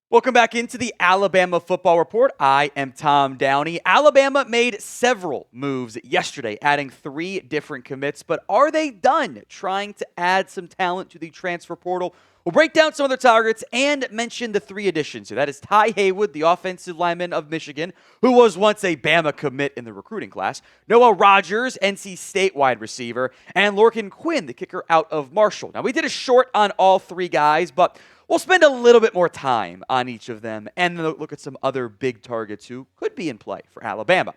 Welcome back into the Alabama Football Report. I am Tom Downey. Alabama made several moves yesterday, adding 3 different commits, but are they done trying to add some talent to the transfer portal? We'll break down some of their targets and mention the 3 additions. So that is Ty Haywood, the offensive lineman of Michigan, who was once a Bama commit in the recruiting class, Noah Rogers, NC State wide receiver, and Lorcan Quinn, the kicker out of Marshall. Now, we did a short on all 3 guys, but we'll spend a little bit more time on each of them and look at some other big targets who could be in play for Alabama.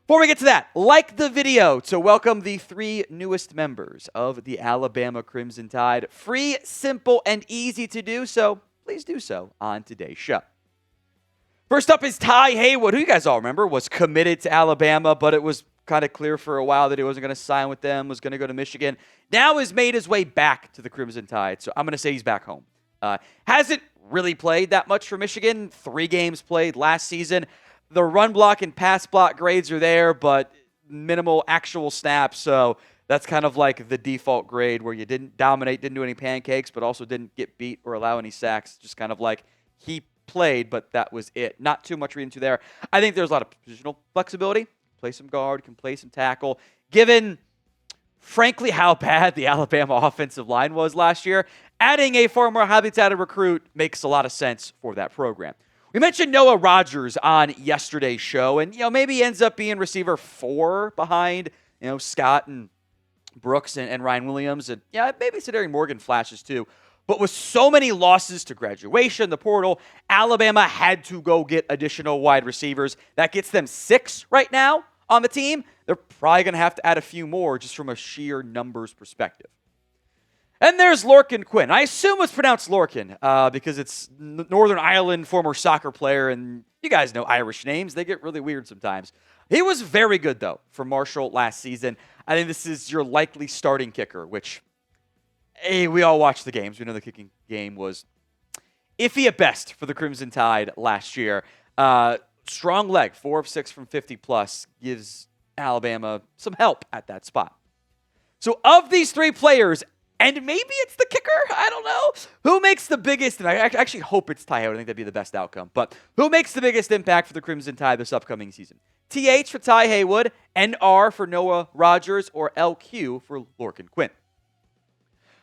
Before we get to that, like the video to welcome the 3 newest members of the Alabama Crimson Tide. Free, simple, and easy to do, so please do so on today's show. First up is Ty Haywood, who you guys all remember was committed to Alabama, but it was kind of clear for a while that he wasn't going to sign with them, was going to go to Michigan. Now has made his way back to the Crimson Tide, so I'm going to say he's back home. Hasn't really played that much for Michigan. 3 games played last season. The run block and pass block grades are there, but minimal actual snaps. So that's kind of like the default grade where you didn't dominate, didn't do any pancakes, but also didn't get beat or allow any sacks. Just kind of like he played, but that was it. Not too much reading to there. I think there's a lot of positional flexibility. Play some guard, can play some tackle. Given, frankly, how bad the Alabama offensive line was last year, adding a far more highly touted recruit makes a lot of sense for that program. We mentioned Noah Rogers on yesterday's show, and maybe he ends up being receiver 4 behind Scott and Brooks and Ryan Williams, and maybe Cedaric Morgan flashes too. But with so many losses to graduation, the portal, Alabama had to go get additional wide receivers. That gets them 6 right now on the team. They're probably going to have to add a few more just from a sheer numbers perspective. And there's Lorcan Quinn. I assume it's pronounced Lorcan because it's Northern Ireland former soccer player, and you guys know Irish names. They get really weird sometimes. He was very good, though, for Marshall last season. I think this is your likely starting kicker, which, hey, we all watched the games. We know the kicking game was iffy at best for the Crimson Tide last year. Strong leg, 4 of 6 from 50+, gives Alabama some help at that spot. So of these 3 players, and maybe it's the kicker, I don't know, who makes the biggest, and I actually hope it's Ty Haywood, I think that'd be the best outcome, but who makes the biggest impact for the Crimson Tide this upcoming season? TH for Ty Haywood, NR for Noah Rogers, or LQ for Lorcan Quinn.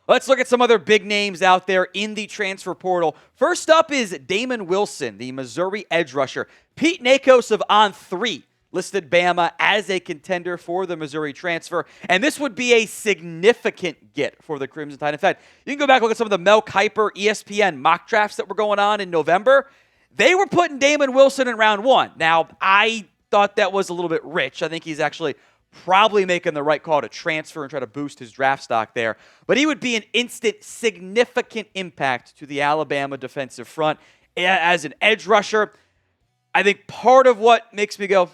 Let's look at some other big names out there in the transfer portal. First up is Damon Wilson, the Missouri edge rusher. Pete Nakos of On3 listed Bama as a contender for the Missouri transfer, and this would be a significant get for the Crimson Tide. In fact, you can go back and look at some of the Mel Kiper ESPN mock drafts that were going on in November. They were putting Damon Wilson in round 1. Now, I thought that was a little bit rich. I think he's actually probably making the right call to transfer and try to boost his draft stock there. But he would be an instant, significant impact to the Alabama defensive front as an edge rusher. I think part of what makes me go,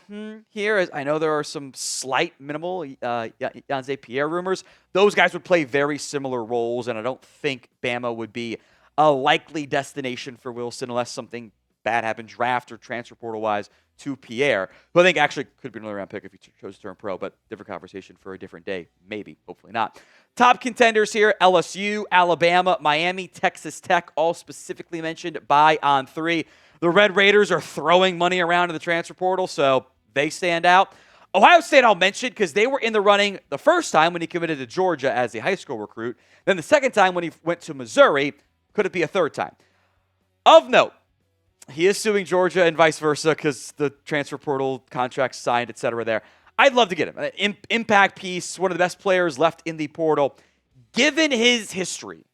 here is, I know there are some slight, minimal Yanze Pierre rumors. Those guys would play very similar roles, and I don't think Bama would be a likely destination for Wilson unless something bad happened draft or transfer portal-wise to Pierre, who I think actually could be an early round pick if he chose to turn pro, but different conversation for a different day. Maybe, hopefully not. Top contenders here, LSU, Alabama, Miami, Texas Tech, all specifically mentioned by On3. The Red Raiders are throwing money around in the transfer portal, so they stand out. Ohio State I'll mention because they were in the running the first time when he committed to Georgia as a high school recruit. Then the second time when he went to Missouri. Could it be a third time? Of note, he is suing Georgia and vice versa because the transfer portal contracts signed, et cetera there. I'd love to get him. An impact piece, one of the best players left in the portal. Given his history,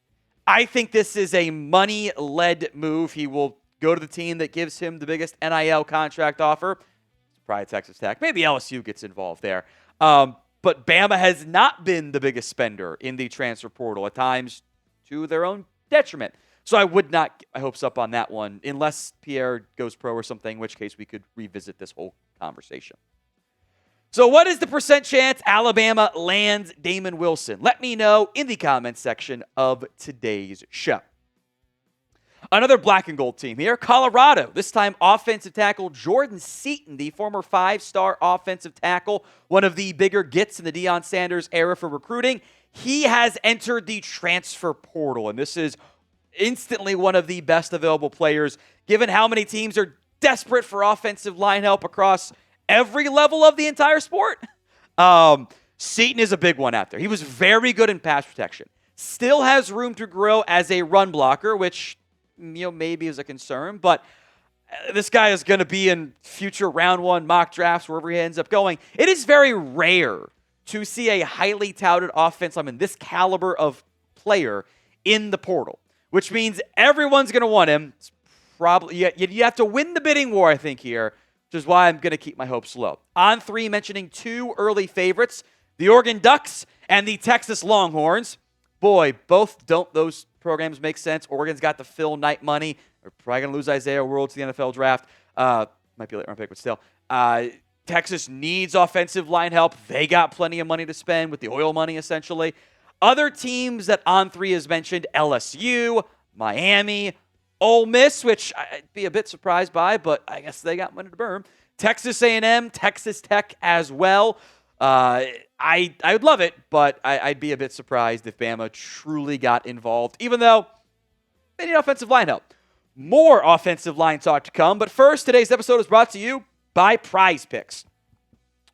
I think this is a money-led move. He will go to the team that gives him the biggest NIL contract offer. It's probably Texas Tech. Maybe LSU gets involved there. But Bama has not been the biggest spender in the transfer portal, at times to their own detriment. So I would not get my hopes up on that one unless Pierre goes pro or something, in which case we could revisit this whole conversation. So what is the percent chance Alabama lands Damon Wilson? Let me know in the comments section of today's show. Another black and gold team here, Colorado. This time, offensive tackle Jordan Seaton, the former 5-star offensive tackle, one of the bigger gets in the Deion Sanders era for recruiting. He has entered the transfer portal, and this is instantly one of the best available players, given how many teams are desperate for offensive line help across every level of the entire sport. Seaton is a big one out there. He was very good in pass protection. Still has room to grow as a run blocker, which maybe is a concern, but this guy is going to be in future round 1 mock drafts, wherever he ends up going. It is very rare to see a highly touted offense lineman, this caliber of player, in the portal, which means everyone's going to want him. It's probably you have to win the bidding war, I think, here, which is why I'm going to keep my hopes low. On3 mentioning 2 early favorites, the Oregon Ducks and the Texas Longhorns. Boy, both don't those programs make sense. Oregon's got the Phil Knight money. They're probably going to lose Isaiah World to the NFL draft. Might be a late round pick, but still. Texas needs offensive line help. They got plenty of money to spend with the oil money, essentially. Other teams that On3 has mentioned, LSU, Miami, Ole Miss, which I'd be a bit surprised by, but I guess they got money to burn. Texas A&M, Texas Tech as well. I would love it, but I'd be a bit surprised if Bama truly got involved, even though they need offensive line help. More offensive line talk to come, but first, today's episode is brought to you by Prize Picks.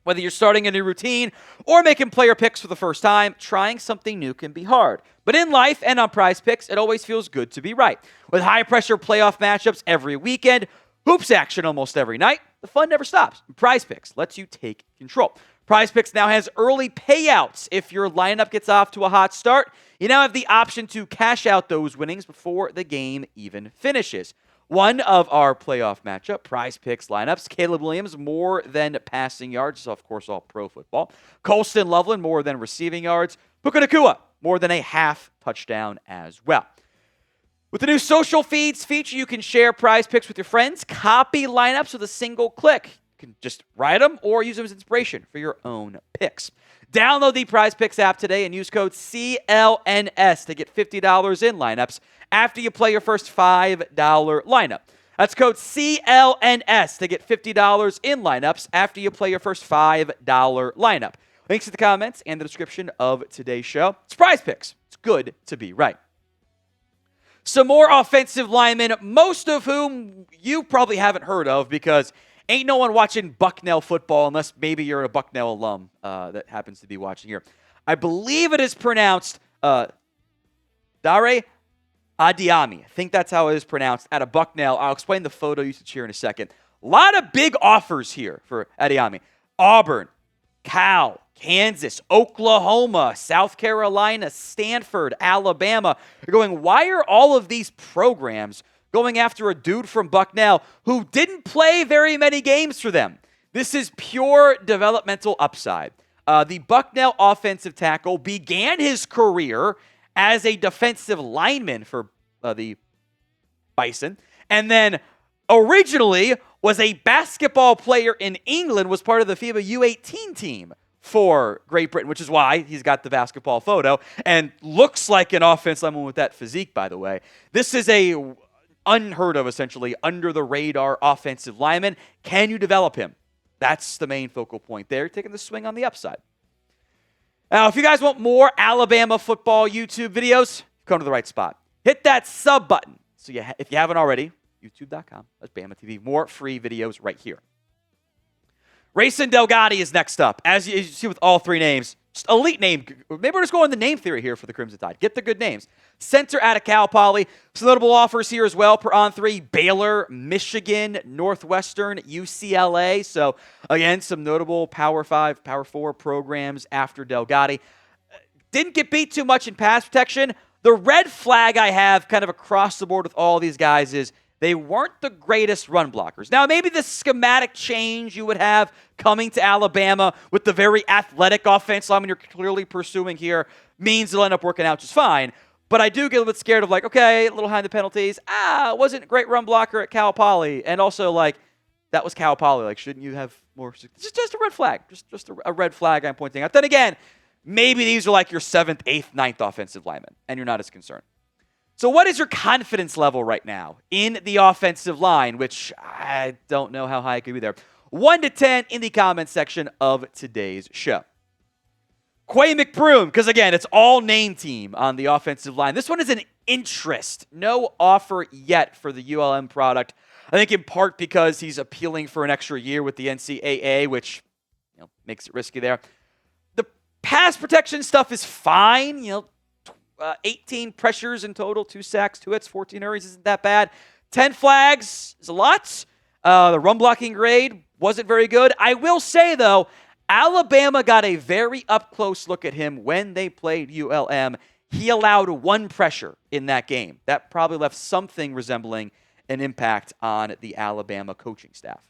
Whether you're starting a new routine or making player picks for the first time, trying something new can be hard. But in life and on Prize Picks, it always feels good to be right. With high-pressure playoff matchups every weekend, hoops action almost every night, the fun never stops. Prize Picks lets you take control. Prize Picks now has early payouts. If your lineup gets off to a hot start, you now have the option to cash out those winnings before the game even finishes. One of our playoff matchup, Prize Picks lineups, Caleb Williams, more than passing yards, so of course all pro football. Colston Loveland, more than receiving yards. Puka Nacua, more than a half touchdown as well. With the new social feeds feature, you can share Prize Picks with your friends, copy lineups with a single click. You can just write them or use them as inspiration for your own picks. Download the Prize Picks app today and use code CLNS to get $50 in lineups after you play your first $5 lineup. That's code CLNS to get $50 in lineups after you play your first $5 lineup. Links in the comments and the description of today's show. It's Prize Picks. It's good to be right. Some more offensive linemen, most of whom you probably haven't heard of because ain't no one watching Bucknell football unless maybe you're a Bucknell alum that happens to be watching here. I believe it is pronounced Dara Adeyemi. I think that's how it is pronounced out of Bucknell. I'll explain the photo usage here in a second. A lot of big offers here for Adeyemi. Auburn, Cal, Kansas, Oklahoma, South Carolina, Stanford, Alabama. You're going, why are all of these programs going after a dude from Bucknell who didn't play very many games for them? This is pure developmental upside. The Bucknell offensive tackle began his career as a defensive lineman for the Bison, and then originally was a basketball player in England, was part of the FIBA U18 team for Great Britain, which is why he's got the basketball photo and looks like an offensive lineman with that physique, by the way. This is a unheard of, essentially, under-the-radar offensive lineman. Can you develop him? That's the main focal point there, taking the swing on the upside. Now, if you guys want more Alabama football YouTube videos, come to the right spot. Hit that sub button. So if you haven't already, youtube.com, that's Bama TV. More free videos right here. Racin Delgatty is next up. As you see with all three names, just elite name. Maybe we're just going the name theory here for the Crimson Tide. Get the good names. Center out of Cal Poly. Some notable offers here as well per On3. Baylor, Michigan, Northwestern, UCLA. So, again, some notable Power 5, Power 4 programs after Delgatty. Didn't get beat too much in pass protection. The red flag I have kind of across the board with all these guys is they weren't the greatest run blockers. Now, maybe the schematic change you would have coming to Alabama with the very athletic offense lineman you're clearly pursuing here means it'll end up working out just fine. But I do get a little bit scared of, like, okay, a little behind the penalties. Wasn't a great run blocker at Cal Poly. And also, like, that was Cal Poly. Like, shouldn't you have more? Just a red flag. Just a red flag I'm pointing out. Then again, maybe these are like your 7th, 8th, 9th offensive linemen, and you're not as concerned. So what is your confidence level right now in the offensive line, which I don't know how high it could be there. 1 to 10 in the comments section of today's show. Quay McBroom, because again, it's all name team on the offensive line. This one is an interest. No offer yet for the ULM product. I think in part because he's appealing for an extra year with the NCAA, which makes it risky there. The pass protection stuff is fine. 18 pressures in total, 2 sacks, 2 hits, 14 hurries isn't that bad. 10 flags is a lot. The run blocking grade wasn't very good. I will say, though, Alabama got a very up-close look at him when they played ULM. He allowed 1 pressure in that game. That probably left something resembling an impact on the Alabama coaching staff.